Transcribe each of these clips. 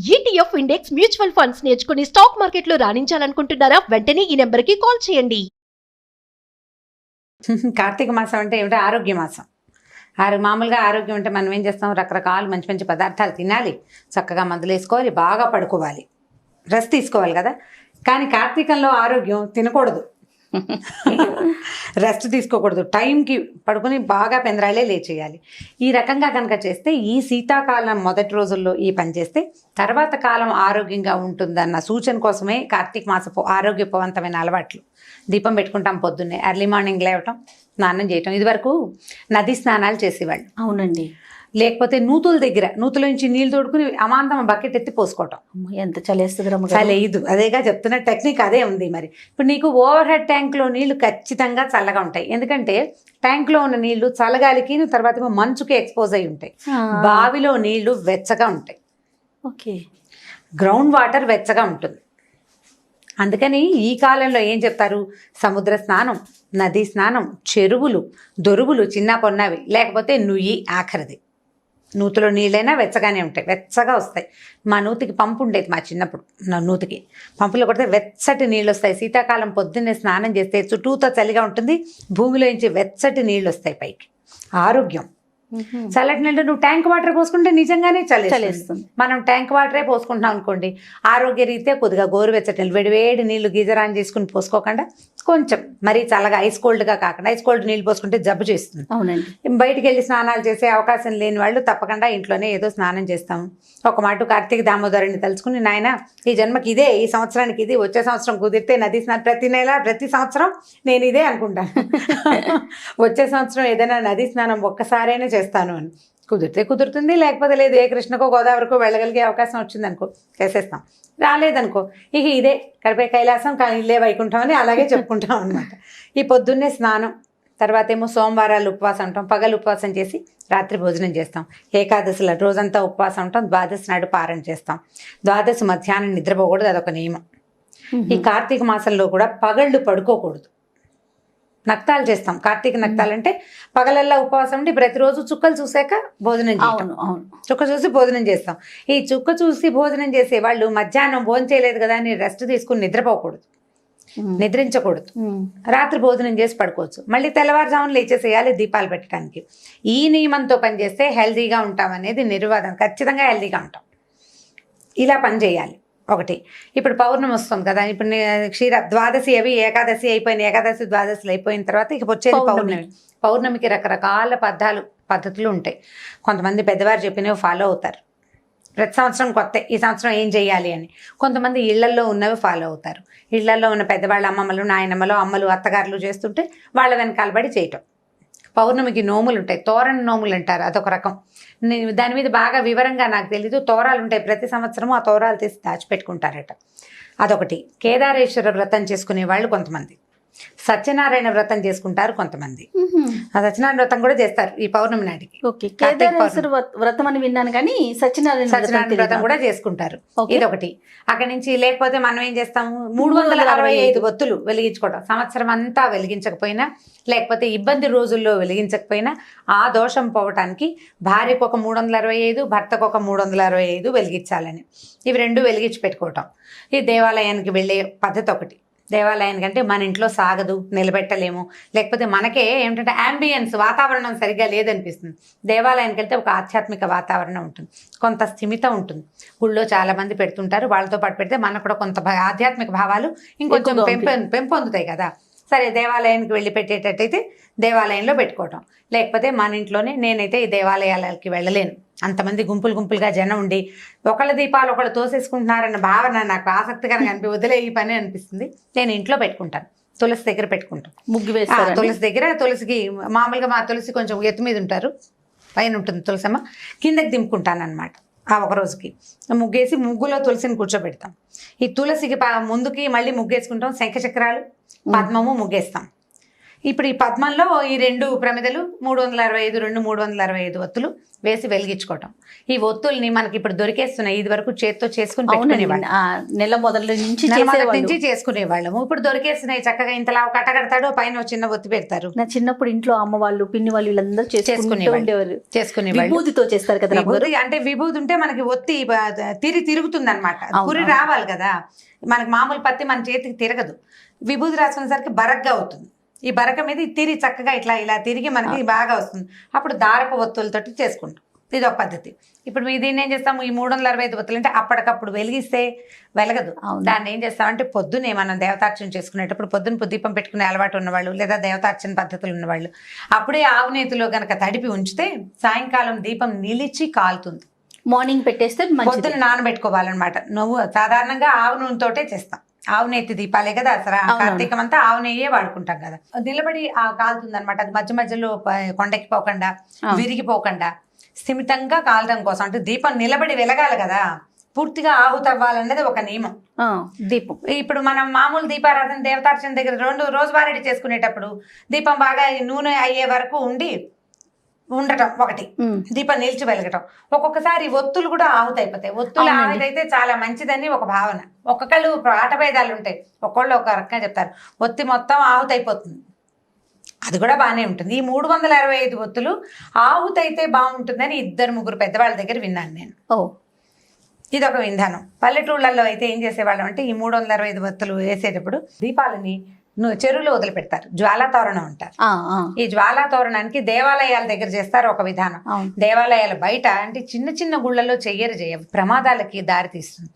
ETF index mutual funds నేర్చుకుని stock మార్కెట్లో రాణించాలనుకుంటున్నారా? వెంటనే ఈ నెంబర్కి కాల్ చేయండి. కార్తీక మాసం అంటే ఏమిటో ఆరోగ్య మాసం. మామూలుగా ఆరోగ్యం అంటే మనం ఏం చేస్తాం, రకరకాల మంచి మంచి పదార్థాలు తినాలి, చక్కగా మందులు వేసుకోవాలి, బాగా పడుకోవాలి, రెస్ట్ తీసుకోవాలి కదా. కానీ కార్తీకంలో ఆరోగ్యం తినకూడదు, రెస్ట్ తీసుకోకూడదు, టైంకి పడుకుని బాగా పెందరాళ్ళే లేచేయాలి. ఈ రకంగా కనుక చేస్తే ఈ శీతాకాలం మొదటి రోజుల్లో ఈ పని చేస్తే తర్వాత కాలం ఆరోగ్యంగా ఉంటుందన్న సూచన కోసమే కార్తీక మాసపు ఆరోగ్యవంతమైన అలవాట్లు. దీపం పెట్టుకుంటాం పొద్దున్నే, ఎర్లీ మార్నింగ్ లేవటం, స్నానం చేయటం. ఇదివరకు నది స్నానాలు చేసేవాళ్ళు. అవునండి. లేకపోతే నూతుల నుంచి నీళ్ళు తోడుకుని అమాంతం బకెట్ ఎత్తి పోసుకోవటం. ఎంత చలేస్తుంది, చలేదు. అదేగా చెప్తున్న టెక్నిక్ అదే ఉంది. మరి ఇప్పుడు నీకు ఓవర్ హెడ్ ట్యాంక్లో నీళ్లు ఖచ్చితంగా చల్లగా ఉంటాయి, ఎందుకంటే ట్యాంక్లో ఉన్న నీళ్లు చల్లగాలికి తర్వాత మంచుకి ఎక్స్పోజ్ అయి ఉంటాయి. బావిలో నీళ్లు వెచ్చగా ఉంటాయి, ఓకే, గ్రౌండ్ వాటర్ వెచ్చగా ఉంటుంది. అందుకని ఈ కాలంలో ఏం చెప్తారు, సముద్ర స్నానం, నదీ స్నానం, చెరువులు, దొరువులు చిన్న పొన్నవి, లేకపోతే నుయ్యి ఆఖరిది. నూతిలో నీళ్ళైనా వెచ్చగానే ఉంటాయి, వెచ్చగా వస్తాయి. మా నూతికి పంపు ఉండేది, మా చిన్నప్పుడు నా నూతికి పంపులో కొడితే వెచ్చటి నీళ్ళు వస్తాయి. శీతాకాలం పొద్దున్నే స్నానం చేస్తే చుట్టూతో చలిగా ఉంటుంది, భూమిలో నుంచి వెచ్చటి నీళ్ళు వస్తాయి పైకి. ఆరోగ్యం. చల్లటి నీళ్ళు నువ్వు ట్యాంక్ వాటర్ పోసుకుంటే నిజంగానే చలిస్తుంది. మనం ట్యాంక్ వాటరే పోసుకుంటున్నాం అనుకోండి, ఆరోగ్య రీత్యా కొద్దిగా గోరువెచ్చటి నీళ్ళు, వేడి నీళ్ళు గీజర్ ఆన్ చేసుకుని పోసుకోకుండా కొంచెం మరీ చల్లగా ఐస్ కోల్డ్గా కాకుండా ఐస్ కోల్డ్ నీళ్ళు పోసుకుంటే జబ్బు చేస్తుంది. అవునండి. బయటికి వెళ్ళి స్నానాలు చేసే అవకాశం లేని వాళ్ళు తప్పకుండా ఇంట్లోనే ఏదో స్నానం చేస్తాము. ఒక మాట కార్తీక దామోదరుని తలుచుకుని, నాయన ఈ జన్మకి ఇదే, ఈ సంవత్సరానికి ఇది, వచ్చే సంవత్సరం కుదిరితే నది స్నానం, ప్రతి నెల ప్రతి సంవత్సరం నేను ఇదే అనుకుంటాను. వచ్చే సంవత్సరం ఏదైనా నది స్నానం ఒక్కసారైనా చేస్తాను అని. కుదిరితే కుదురుతుంది, లేకపోతే లేదు. ఏ కృష్ణకో గోదావరికో వెళ్ళగలిగే అవకాశం వచ్చిందనుకో చేసేస్తాం, రాలేదనుకో ఇక ఇదే కడిపే కైలాసం, కానీ ఇల్లే వైకుంఠం అని అలాగే చెప్పుకుంటాం అనమాట. ఈ పొద్దున్నే స్నానం, తర్వాత ఏమో సోమవారాలు ఉపవాసం ఉంటాం, పగలు ఉపవాసం చేసి రాత్రి భోజనం చేస్తాం. ఏకాదశిలో రోజంతా ఉపవాసం ఉంటాం, ద్వాదశి నాడు పారణ చేస్తాం. ద్వాదశి మధ్యాహ్నం నిద్రపోకూడదు, అదొక నియమం. ఈ కార్తీక మాసంలో కూడా పగళ్ళు పడుకోకూడదు, నక్తాలు చేస్తాం. కార్తీక నక్తాలు అంటే పగలల్లా ఉపవాసం ఉండి ప్రతిరోజు చుక్కలు చూసాక భోజనం చేయటం. చుక్క చూసి భోజనం చేస్తాం. ఈ చుక్క చూసి భోజనం చేసే వాళ్ళు మధ్యాహ్నం భోజనం చేయలేదు కదా అని రెస్ట్ తీసుకుని నిద్రపోకూడదు, నిద్రించకూడదు. రాత్రి భోజనం చేసి పడుకోవచ్చు, మళ్ళీ తెల్లవారుజామున లేచేసేయాలి దీపాలు పెట్టడానికి. ఈ నియమంతో పనిచేస్తే హెల్తీగా ఉంటాం అనేది నిర్వాదం. ఖచ్చితంగా హెల్తీగా ఉంటాం. ఇలా పని చేయాలి. ఒకటి, ఇప్పుడు పౌర్ణమి వస్తుంది కదా, ఇప్పుడు ద్వాదశి అవి ఏకాదశి అయిపోయినాయి, ఏకాదశి ద్వాదశిలు అయిపోయిన తర్వాత ఇక వచ్చేది పౌర్ణమి. పౌర్ణమికి రకరకాల పద్ధతులు ఉంటాయి. కొంతమంది పెద్దవారు చెప్పినవి ఫాలో అవుతారు, ప్రతి సంవత్సరం కొత్త, ఈ సంవత్సరం ఏం చేయాలి అని. కొంతమంది ఇళ్లల్లో ఉన్నవి ఫాలో అవుతారు. ఇళ్లల్లో ఉన్న పెద్దవాళ్ళ అమ్మమ్మలు, నాయనమ్మలు, అమ్మలు, అత్తగారులు చేస్తుంటే వాళ్ళ వెనకాల పడి చేయటం. పౌర్ణమికి నోములు ఉంటాయి, తోరణ నోములు అంటారు, అదొక రకం. దాని మీద బాగా వివరంగా నాకు తెలీదు. తోరాలు ఉంటాయి, ప్రతి సంవత్సరము ఆ తోరాలు తీసి దాచిపెట్టుకుంటారట, అదొకటి. కేదారేశ్వర వ్రతం చేసుకునే వాళ్ళు కొంతమంది, సత్యనారాయణ వ్రతం చేసుకుంటారు కొంతమంది. ఆ సత్యనారాయణ వ్రతం కూడా చేస్తారు ఈ పౌర్ణమి నాటికి. కేదారేశ్వర వ్రతం అని విన్నాను, కానీ సత్యనారాయణ వ్రతం కూడా చేసుకుంటారు. ఇదొకటి. అక్కడి నుంచి లేకపోతే మనం ఏం చేస్తాము, 365 ఒత్తులు వెలిగించుకోవడం. సంవత్సరం అంతా వెలిగించకపోయినా, లేకపోతే ఇబ్బంది రోజుల్లో వెలిగించకపోయినా ఆ దోషం పోవటానికి భార్యకు ఒక 365, భర్తకు ఒక 365 వెలిగించాలని, ఇవి రెండు వెలిగించి పెట్టుకోవటం. ఈ దేవాలయానికి వెళ్ళే పద్ధతి ఒకటి. దేవాలయానికి అంటే మన ఇంట్లో సాగదు, నిలబెట్టలేము, లేకపోతే మనకే ఏమిటంటే యాంబియన్స్, వాతావరణం సరిగ్గా లేదనిపిస్తుంది. దేవాలయానికి వెళ్తే ఒక ఆధ్యాత్మిక వాతావరణం ఉంటుంది, కొంత స్థిమితం ఉంటుంది. గుళ్ళో చాలా మంది పెడుతుంటారు, వాళ్ళతో పాటు పెడితే మనకు కూడా కొంత ఆధ్యాత్మిక భావాలు ఇంకొంచెం పెంపొందుతాయి కదా. సరే, దేవాలయానికి వెళ్ళి పెట్టేటట్టయితే దేవాలయంలో పెట్టుకోవటం, లేకపోతే మన ఇంట్లోనే. నేనైతే ఈ దేవాలయాలకి వెళ్ళలేను, అంతమంది గుంపులుగా జనం ఉండి ఒకళ్ళ దీపాలు ఒకళ్ళు తోసేసుకుంటున్నారన్న భావన నాకు ఆసక్తికరంగా వదిలే ఈ పని అనిపిస్తుంది. నేను ఇంట్లో పెట్టుకుంటాను, తులసి దగ్గర పెట్టుకుంటాను. ముగ్గు వేస్తారు తులసి దగ్గర. తులసికి మామూలుగా మా తులసి కొంచెం ఎత్తు మీద ఉంటారు, పైన ఉంటుంది తులసమ్మ, కిందకి దింపుకుంటాను అనమాట. ఆ ఒక రోజుకి ముగ్గేసి ముగ్గులో తులసిని కూర్చోబెడతాం. ఈ తులసికి ముందుకి మళ్ళీ ముగ్గేసుకుంటాం, శంఖచక్రాలు, పద్మము ముగ్గేస్తాం. ఇప్పుడు ఈ పద్మంలో ఈ 2 ప్రమిదలు 365 365 ఒత్తులు వేసి వెలిగించుకోవటం. ఈ ఒత్తుల్ని మనకి ఇప్పుడు దొరికేస్తున్నాయి. ఇది వరకు చేత్తో చేసుకుని పెట్టుకునేవాళ్ళం, నెల మొదల నుంచి నెల మొదటి నుంచి చేసుకునేవాళ్ళము. ఇప్పుడు దొరికేస్తున్నాయి చక్కగా. ఇంతలా ఒక కట్ట కడతాడు, పైన చిన్న ఒత్తి పెడతారు. నా చిన్నప్పుడు ఇంట్లో అమ్మ వాళ్ళు పిన్ని వాళ్ళు వీళ్ళందరూ చేసుకునేవాళ్ళు. విభూతితో చేస్తారు కదా. అంటే విభూతి ఉంటే మనకి ఒత్తి తిరుగుతుంది అనమాట. పురి రావాలి కదా. మనకి మామూలు పత్తి మన చేతికి తిరగదు. విభూతి రాసుకునేసరికి బరగ్గా అవుతుంది. ఈ బరక మీద తిరిగి చక్కగా ఇలా తిరిగి మనకి బాగా వస్తుంది. అప్పుడు దారపు ఒత్తులతోటి చేసుకుంటాం. ఇది ఒక పద్ధతి. ఇప్పుడు దీన్ని ఏం చేస్తాము, ఈ 365 ఒత్తులు అంటే అప్పటికప్పుడు వెలిగిస్తే వెలగదు. దాన్ని ఏం చేస్తామంటే పొద్దునే మనం దేవతార్చన చేసుకునేటప్పుడు పొద్దున దీపం పెట్టుకునే అలవాటు ఉన్నవాళ్ళు లేదా దేవతార్చన పద్ధతులు ఉన్నవాళ్ళు అప్పుడే ఆవు నేతిలో గనక తడిపి ఉంచితే సాయంకాలం దీపం నిలిచి కాలుతుంది. మార్నింగ్ పెట్టేస్తే పొద్దున నానబెట్టుకోవాలన్నమాట. నువ్వు సాధారణంగా ఆవు నూనెతోటే చేస్తాం. ఆవు నెత్తి దీపాలే కదా అసలు కార్తీకం అంతా ఆవు నెయ్యే వాడుకుంటాం కదా. నిలబడి కాలుతుంది అనమాట. అది మధ్య మధ్యలో కొండకి పోకుండా విరిగిపోకుండా స్థిమితంగా కాలడం కోసం, అంటే దీపం నిలబడి వెలగాలి కదా, పూర్తిగా ఆహుతవ్వాలన్నది ఒక నియమం. దీపం ఇప్పుడు మనం మామూలు దీపారాధన దేవతార్చన దగ్గర రోజువారీ చేసుకునేటప్పుడు దీపం బాగా నూనె అయ్యే వరకు ఉండటం ఒకటి, దీపం నిలిచి వెలగటం. ఒక్కొక్కసారి ఒత్తులు కూడా ఆహుతైపోతాయి. ఒత్తులు ఆహుతైతే చాలా మంచిదని ఒక భావన. ఒక్కొక్కళ్ళు ఆటభేదాలు ఉంటాయి, ఒక్కొళ్ళు ఒక రకంగా చెప్తారు. ఒత్తి మొత్తం ఆహుతైపోతుంది, అది కూడా బాగానే ఉంటుంది. ఈ 365 ఒత్తులు ఆహుతైతే బాగుంటుందని 2-3 పెద్దవాళ్ళ దగ్గర విన్నాను నేను. ఇది ఒక విధానం. పల్లెటూళ్ళల్లో అయితే ఏం చేసేవాళ్ళం అంటే ఈ 365 ఒత్తులు వేసేటప్పుడు దీపాలని చెరువులో వదిలిపెడతారు. జ్వాలా తోరణం అంటారు. ఈ జ్వాలా తోరణానికి దేవాలయాల దగ్గర చేస్తారు ఒక విధానం. దేవాలయాల బయట అంటే చిన్న చిన్న గుళ్ళల్లో చెయ్యరు, ప్రమాదాలకి దారి తీస్తుంది.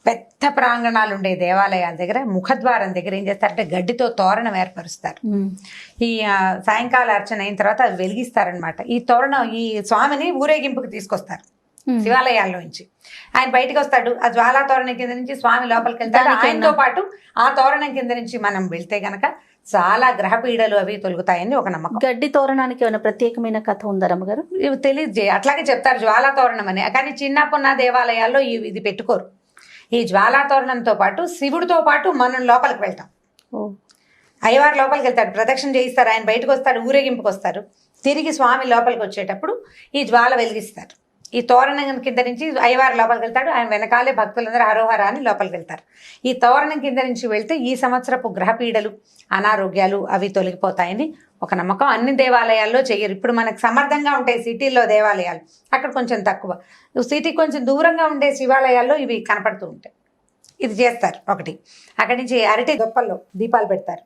పెద్ద ప్రాంగణాలు ఉండే దేవాలయాల దగ్గర ముఖద్వారం దగ్గర ఏం చేస్తారంటే గడ్డితో తోరణం ఏర్పరుస్తారు. ఈ సాయంకాల అర్చన అయిన తర్వాత అది వెలిగిస్తారనమాట. ఈ తోరణం ఈ స్వామిని ఊరేగింపుకి తీసుకొస్తారు శివాలయాల్లో నుంచి. ఆయన బయటకు వస్తాడు, ఆ జ్వాలా తోరణం కింద నుంచి స్వామి లోపలికి వెళ్తాడు. ఆయనతో పాటు ఆ తోరణం కింద నుంచి మనం వెళ్తే గనక చాలా గ్రహ పీడలు అవి తొలుగుతాయని ఒక నమ్మకం. గడ్డి తోరణానికి ఏమైనా ప్రత్యేకమైన కథ ఉందా రమ్మగారు? ఇవి తెలియదు, అట్లాగే చెప్తారు జ్వాలా తోరణం అని. కానీ చిన్నప్పున్న దేవాలయాల్లో ఇది పెట్టుకోరు. ఈ జ్వాలా తోరణంతో పాటు శివుడితో పాటు మనం లోపలికి వెళ్తాం. అయ్యవారు లోపలికి వెళ్తాడు, ప్రదక్షిణ చేయిస్తారు, ఆయన బయటకు వస్తాడు, ఊరేగింపుకి వస్తారు. తిరిగి స్వామి లోపలికి వచ్చేటప్పుడు ఈ జ్వాల వెలిగిస్తారు. ఈ తోరణం కింద నుంచి అయ్యవారు లోపలికి వెళ్తాడు, ఆయన వెనకాలే భక్తులందరూ హరోహర అని లోపలికి వెళ్తారు. ఈ తోరణం కింద నుంచి వెళ్తే ఈ సంవత్సరపు గ్రహపీడలు అనారోగ్యాలు అవి తొలగిపోతాయని ఒక నమ్మకం. అన్ని దేవాలయాల్లో చెయ్యరు. ఇప్పుడు మనకు సమర్థంగా ఉంటాయి సిటీల్లో దేవాలయాలు, అక్కడ కొంచెం తక్కువ. సిటీకి కొంచెం దూరంగా ఉండే శివాలయాల్లో ఇవి కనపడుతూ ఉంటాయి. ఇది చేస్తారు ఒకటి. అక్కడి నుంచి అరటి దొప్పల్లో దీపాలు పెడతారు,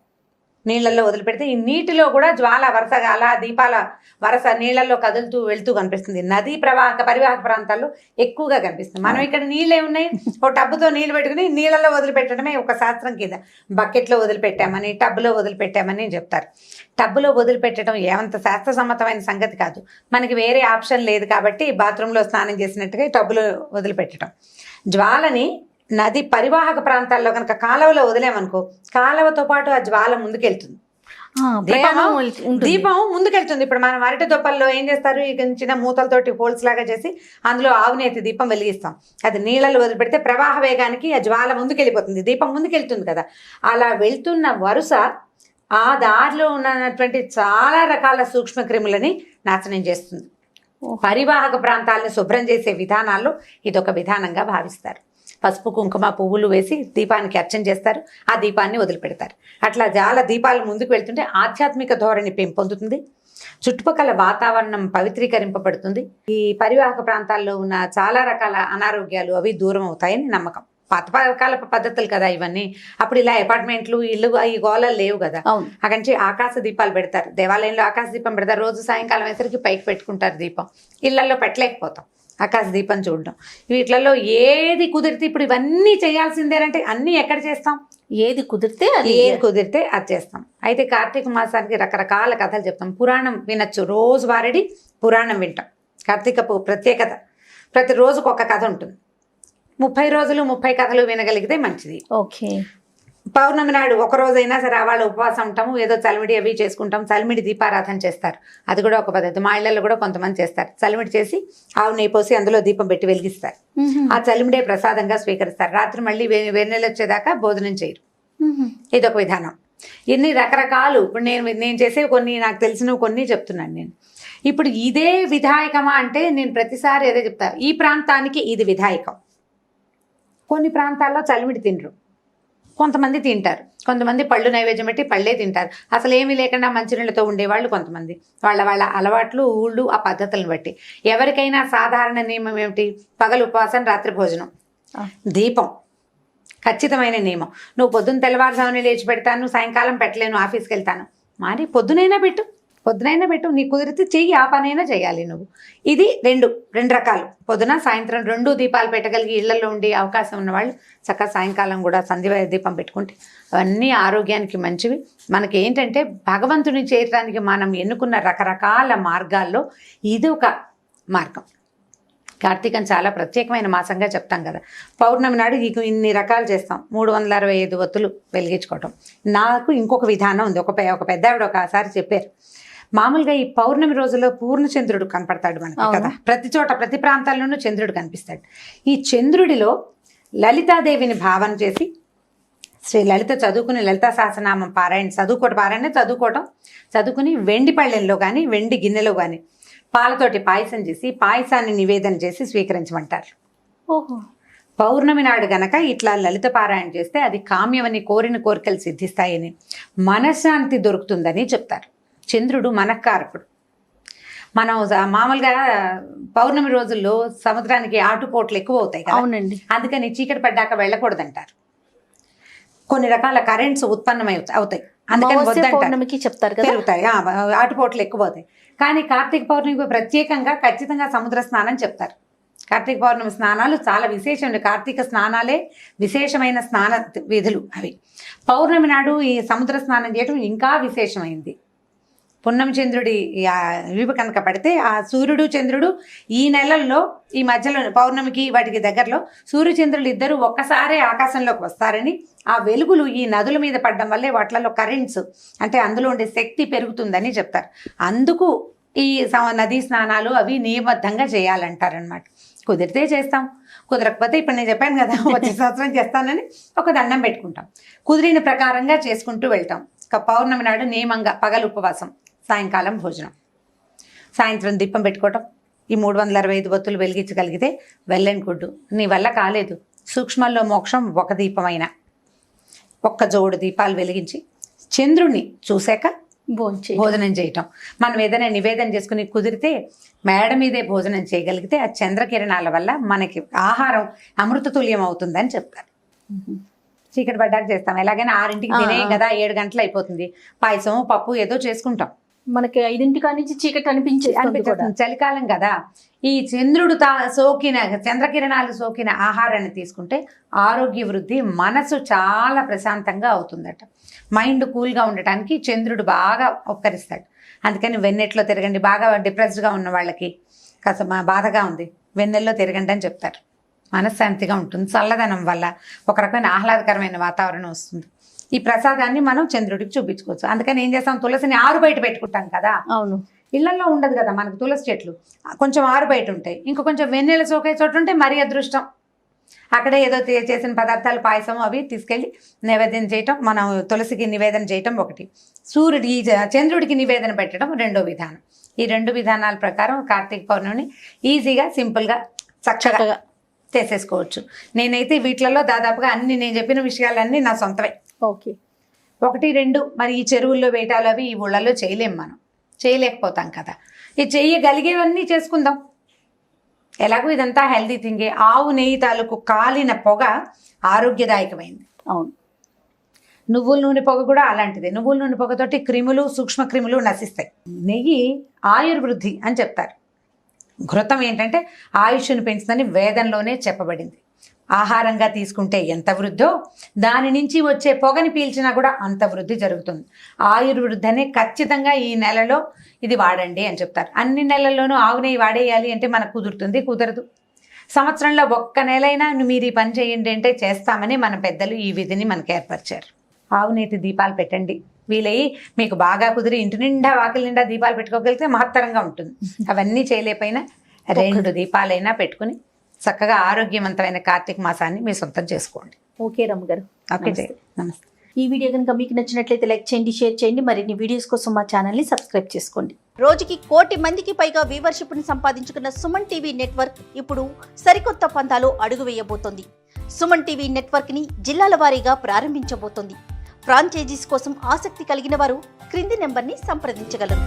నీళ్ళల్లో వదిలిపెడితే ఈ నీటిలో కూడా జ్వాల వరుసగా అలా దీపాల వరుస నీళ్ళల్లో కదులుతూ వెళ్తూ కనిపిస్తుంది. నదీ పరివాహక ప్రాంతాల్లో ఎక్కువగా కనిపిస్తుంది. మనం ఇక్కడ నీళ్ళే ఉన్నాయి, ఒక టబ్బుతో నీళ్ళు పెట్టుకుని నీళ్ళల్లో వదిలిపెట్టడమే ఒక శాస్త్రం కింద. బకెట్లో వదిలిపెట్టామని టబ్బులో వదిలిపెట్టామని చెప్తారు. టబ్బులో వదిలిపెట్టడం ఏమంత శాస్త్రసమ్మతమైన సంగతి కాదు. మనకి వేరే ఆప్షన్ లేదు కాబట్టి బాత్రూంలో స్నానం చేసినట్టుగా టబ్బులో వదిలిపెట్టడం. జ్వాలని నది పరివాహక ప్రాంతాల్లో కనుక కాలువలో వదిలేమనుకో, కాలువతో పాటు ఆ జ్వాల ముందుకెళ్తుంది, దీపం ముందుకెళ్తుంది. ఇప్పుడు మనం అరటి దొప్పల్లో ఏం చేస్తారు, చిన్న మూతలతోటి హోల్స్ లాగా చేసి అందులో ఆవునేతి దీపం వెలిగిస్తాం. అది నీళ్ళలో వదిలిపెడితే ప్రవాహ వేగానికి ఆ జ్వాల ముందుకెళ్ళిపోతుంది, దీపం ముందుకెళ్తుంది కదా. అలా వెళ్తున్న వరుస ఆ దారిలో ఉన్నటువంటి చాలా రకాల సూక్ష్మక్రిములని నాశనం చేస్తుంది. పరివాహక ప్రాంతాలను శుభ్రం చేసే విధానాల్లో ఇదొక విధానంగా భావిస్తారు. పసుపు కుంకుమ పువ్వులు వేసి దీపానికి అర్చన చేస్తారు, ఆ దీపాన్ని వదిలిపెడతారు. అట్లా చాలా దీపాలు ముందుకు వెళ్తుంటే ఆధ్యాత్మిక ధోరణి పెంపొందుతుంది, చుట్టుపక్కల వాతావరణం పవిత్రీకరింపబడుతుంది. ఈ పరివాహక ప్రాంతాల్లో ఉన్న చాలా రకాల అనారోగ్యాలు అవి దూరం అవుతాయని నమ్మకం. పాతకాల పద్ధతులు కదా ఇవన్నీ. అప్పుడు ఇలా అపార్ట్మెంట్లు ఇల్లు ఈ గోళాలు లేవు కదా. అక్కడి నుంచి ఆకాశ దీపాలు పెడతారు, దేవాలయంలో ఆకాశ దీపం పెడతారు. రోజు సాయంకాలం వేసరికి పైకి పెట్టుకుంటారు దీపం. ఇళ్లలో పెట్టలేకపోతాం ఆకాశ దీపం చూడడం. వీటిలలో ఏది కుదిరితే ఇప్పుడు ఇవన్నీ చేయాల్సిందేనంటే అన్నీ ఎక్కడ చేస్తాం, ఏది కుదిరితే అది చేస్తాం. అయితే కార్తీక మాసానికి రకరకాల కథలు చెప్తాం. పురాణం వినొచ్చు, రోజు వారడి పురాణం వింటాం. కార్తీకపు ప్రత్యేకత, ప్రతి రోజుకు ఒక కథ ఉంటుంది. 30 రోజులు 30 కథలు వినగలిగితే మంచిది. ఓకే. పౌర్ణమి నాడు ఒక రోజైనా సరే వాళ్ళ ఉపవాసం ఉంటాము, ఏదో చలిమిడి అవి చేసుకుంటాం. చలిమిడి దీపారాధన చేస్తారు, అది కూడా ఒక పద్ధతి. మా ఇళ్లలో కూడా కొంతమంది చేస్తారు. చలిమిడి చేసి ఆవు నెయ్యి పోసి అందులో దీపం పెట్టి వెలిగిస్తారు. ఆ చలిమిడే ప్రసాదంగా స్వీకరిస్తారు. రాత్రి మళ్ళీ వెన్నెల వచ్చేదాకా భోజనం చేయరు. ఇదొక విధానం. ఎన్ని రకరకాలు. ఇప్పుడు నేను చేసే కొన్ని నాకు తెలిసినవి కొన్ని చెప్తున్నాను నేను. ఇప్పుడు ఇదే విధాయకమా అంటే నేను ప్రతిసారి అదే చెప్తా, ఈ ప్రాంతానికి ఇది విధాయకం. కొన్ని ప్రాంతాల్లో చలిమిడి తినరు, కొంతమంది తింటారు. కొంతమంది పళ్ళు నైవేద్యం పెట్టి పళ్ళే తింటారు. అసలు ఏమీ లేకుండా మంచినీళ్ళతో ఉండేవాళ్ళు కొంతమంది. వాళ్ళ అలవాట్లు, ఊళ్ళు, ఆ పద్ధతులను బట్టి. ఎవరికైనా సాధారణ నియమం ఏమిటి? పగలు ఉపవాసం, రాత్రి భోజనం, దీపం ఖచ్చితమైన నియమం. నువ్వు పొద్దున్న తెల్లవారుజామున లేచి పెడతాను, సాయంకాలం పెట్టలేను, ఆఫీస్కి వెళ్తాను, మరి పొద్దునైనా పెట్టు, నీ కుదిరితే చెయ్యి, ఆ పనైనా చేయాలి నువ్వు. ఇది రెండు రకాలు. పొద్దున సాయంత్రం 2 దీపాలు పెట్టగలిగి ఇళ్లలో ఉండి అవకాశం ఉన్నవాళ్ళు చక్కగా సాయంకాలం కూడా సంధ్య దీపం పెట్టుకుంటే అవన్నీ ఆరోగ్యానికి మంచివి. మనకి ఏంటంటే భగవంతుని చేరడానికి మనం ఎన్నుకున్న రకరకాల మార్గాల్లో ఇది ఒక మార్గం. కార్తీకం చాలా ప్రత్యేకమైన మాసంగా చెప్తాం కదా. పౌర్ణమి నాడు ఇన్ని రకాలు చేస్తాం. 365 ఒత్తులు వెలిగించుకోవటం. నాకు ఇంకొక విధానం ఉంది. ఒక పెద్ద ఆవిడ ఒకసారి చెప్పారు, మామూలుగా ఈ పౌర్ణమి రోజుల్లో పూర్ణచంద్రుడు కనపడతాడు మనకి కదా, ప్రతి చోట ప్రతి ప్రాంతాల్లోనూ చంద్రుడు కనిపిస్తాడు. ఈ చంద్రుడిలో లలితాదేవిని భావన చేసి శ్రీ లలిత చదువుకుని లలితా సహస్రనామం చదువుకుని వెండి పళ్ళెంలో కానీ వెండి గిన్నెలో కానీ పాలతోటి పాయసం చేసి పాయసాన్ని నివేదన చేసి స్వీకరించమంటారు. ఓహో. పౌర్ణమి నాడు గనక ఇట్లా లలిత పారాయణ చేస్తే అది కామ్యమని, కోరిన కోరికలు సిద్ధిస్తాయని, మనశ్శాంతి దొరుకుతుందని చెప్తారు. చంద్రుడు మనఃకారకుడు. మనం మామూలుగా పౌర్ణమి రోజుల్లో సముద్రానికి ఆటుపోట్లు ఎక్కువ అవుతాయి కదా. అవునండి. అందుకని చీకటి పడ్డాక వెళ్ళకూడదంటారు. కొన్ని రకాల కరెంట్స్ ఉత్పన్నమై అవుతాయి, అందుకని పౌర్ణమికి చెప్తారు కదా, పెరుగుతాయి, ఆటుపోట్లు ఎక్కువ అవుతాయి. కానీ కార్తీక పౌర్ణమికి ప్రత్యేకంగా ఖచ్చితంగా సముద్ర స్నానం చెప్తారు. కార్తీక పౌర్ణమి స్నానాలు చాలా విశేషం. కార్తీక స్నానాలే విశేషమైన స్నాన విధులు అవి. పౌర్ణమి నాడు ఈ సముద్ర స్నానం చేయడం ఇంకా విశేషమైంది. పున్నమి చంద్రుడి వీపు కనుక పడితే ఆ సూర్యుడు చంద్రుడు ఈ నెలల్లో ఈ మధ్యలో పౌర్ణమికి వాటికి దగ్గరలో సూర్యచంద్రులు ఇద్దరు ఒక్కసారే ఆకాశంలోకి వస్తారని, ఆ వెలుగులు ఈ నదుల మీద పడడం వల్లే వాటిలలో కరెంట్స్ అంటే అందులో ఉండే శక్తి పెరుగుతుందని చెప్తారు. అందుకు ఈ నదీ స్నానాలు అవి నియమబద్ధంగా చేయాలంటారనమాట. కుదిరితే చేస్తాం, కుదరకపోతే ఇప్పుడు నేను చెప్పాను కదా వచ్చే సంవత్సరం చేస్తానని ఒక దండం పెట్టుకుంటాం. కుదిరిన ప్రకారంగా చేసుకుంటూ వెళ్తాం. పౌర్ణమి నాడు నియమంగా పగలు ఉపవాసం, సాయంకాలం భోజనం, సాయంత్రం దీపం పెట్టుకోవటం. ఈ 365 ఒత్తులు వెలిగించగలిగితే వెల్ గుడ్డు. నీ వల్ల కాలేదు, సూక్ష్మంలో మోక్షం ఒక దీపమైన ఒక్క జోడు దీపాలు వెలిగించి చంద్రుణ్ణి చూశాక భోజనం చేయటం. మనం ఏదైనా నివేదన చేసుకుని కుదిరితే మేడ మీదే భోజనం చేయగలిగితే ఆ చంద్రకిరణాల వల్ల మనకి ఆహారం అమృతతుల్యం అవుతుందని చెప్తారు. చీకటి పడ్డాక చేస్తాం. ఎలాగైనా 6ంటికి తినేయం కదా, 7 గంటలు అయిపోతుంది. పాయసం, పప్పు ఏదో చేసుకుంటాం. మనకి 5 నుంచి చీకటి అనిపించేస్తుంది. చలికాలం కదా, ఈ చంద్రుడు సోకిన చంద్రకిరణాలు సోకిన ఆహారాన్ని తీసుకుంటే ఆరోగ్య వృద్ధి, మనసు చాలా ప్రశాంతంగా అవుతుందట. మైండ్ కూల్గా ఉండటానికి చంద్రుడు బాగా ఉపకరిస్తాడు. అందుకని వెన్నెట్లో తిరగండి. బాగా డిప్రెస్డ్గా ఉన్న వాళ్ళకి కాస్త బాధగా ఉంది, వెన్నెల్లో తిరగండి అని చెప్తారు. మనశ్శాంతిగా ఉంటుంది. చల్లదనం వల్ల ఒక రకమైన ఆహ్లాదకరమైన వాతావరణం వస్తుంది. ఈ ప్రసాదాన్ని మనం చంద్రుడికి చూపించుకోవచ్చు. అందుకని ఏం చేస్తాం, తులసిని ఆరు బయట పెట్టుకుంటాం కదా. అవును, ఇళ్లలో ఉండదు కదా మనకు తులసి చెట్లు, కొంచెం ఆరు బయట ఉంటాయి. ఇంకా కొంచెం వెన్నెల సోకే చోటు ఉంటే మరీ అదృష్టం. అక్కడే ఏదో చేసిన పదార్థాలు, పాయసం అవి తీసుకెళ్ళి నివేదన చేయటం, మనం తులసికి నివేదన చేయటం ఒకటి, చంద్రుడికి నివేదన పెట్టడం రెండో విధానం. ఈ 2 విధానాల ప్రకారం కార్తీక పౌర్ణమిని ఈజీగా, సింపుల్గా, చక్కగా చేసేసుకోవచ్చు. నేనైతే వీటిలలో దాదాపుగా అన్ని నేను చెప్పిన విషయాలన్నీ నా సొంతవే. ఓకే. 1, 2 మరి ఈ చెరువుల్లో వేటాలు అవి ఈ ఊళ్ళల్లో చేయలేం, మనం చేయలేకపోతాం కదా. ఈ చేయగలిగేవన్నీ చేసుకుందాం. ఎలాగో ఇదంతా హెల్దీ థింగే. ఆవు నెయ్యి తాలూకు కాలిన పొగ ఆరోగ్యదాయకమైంది. అవును. నువ్వుల నూనె పొగ కూడా అలాంటిదే. నువ్వుల నూనె పొగతోటి క్రిములు, సూక్ష్మ క్రిములు నశిస్తాయి. నెయ్యి ఆయుర్వృద్ధి అని చెప్తారు. ఘృతం ఏంటంటే ఆయుష్ను పెంచుదని వేదంలోనే చెప్పబడింది. ఆహారంగా తీసుకుంటే ఎంత వృద్ధో దాని నుంచి వచ్చే పొగని పీల్చినా కూడా అంత వృద్ధి జరుగుతుంది. ఆయుర్వృద్ధి అనే ఖచ్చితంగా ఈ నెలలో ఇది వాడండి అని చెప్తారు. అన్ని నెలల్లోనూ ఆవు నెయ్యి వాడేయాలి అంటే మనకు కుదురుతుంది? కుదరదు. సంవత్సరంలో ఒక్క నెలైనా మీరు ఈ పని చేయండి అంటే చేస్తామని మన పెద్దలు ఈ విధిని మనకు ఏర్పరిచారు. ఆవు నేతి దీపాలు పెట్టండి. వీలయ్యి మీకు బాగా కుదిరి ఇంటి నిండా వాకిలి నిండా దీపాలు పెట్టుకోగలిగితే మహత్తరంగా ఉంటుంది. అవన్నీ చేయలేకపోయినా 2 దీపాలైనా పెట్టుకుని చక్కగా ఆరోగ్యవంతమైన కార్తీక మాసాన్ని మీ సొంతం చేసుకోండి. ఓకే రమ్మ గారు. ఓకే, నమస్తే. ఈ వీడియో కనుక మీకు నచ్చినట్లయితే లైక్ చేయండి, షేర్ చేయండి. మరిన్ని వీడియోస్ కోసం మా ఛానల్ని సబ్స్క్రైబ్ చేసుకోండి. రోజుకి 1 కోటి మందికి పైగా వ్యూవర్షిప్ను సంపాదించుకున్న సుమన్ టీవీ నెట్వర్క్ ఇప్పుడు సరికొత్త పంతాలో అడుగు వేయబోతోంది. సుమన్ టీవీ నెట్వర్క్ని జిల్లాల వారీగా ప్రారంభించబోతోంది. ఫ్రాంచైజీస్ కోసం ఆసక్తి కలిగిన వారు క్రింది నెంబర్ని సంప్రదించగలరు.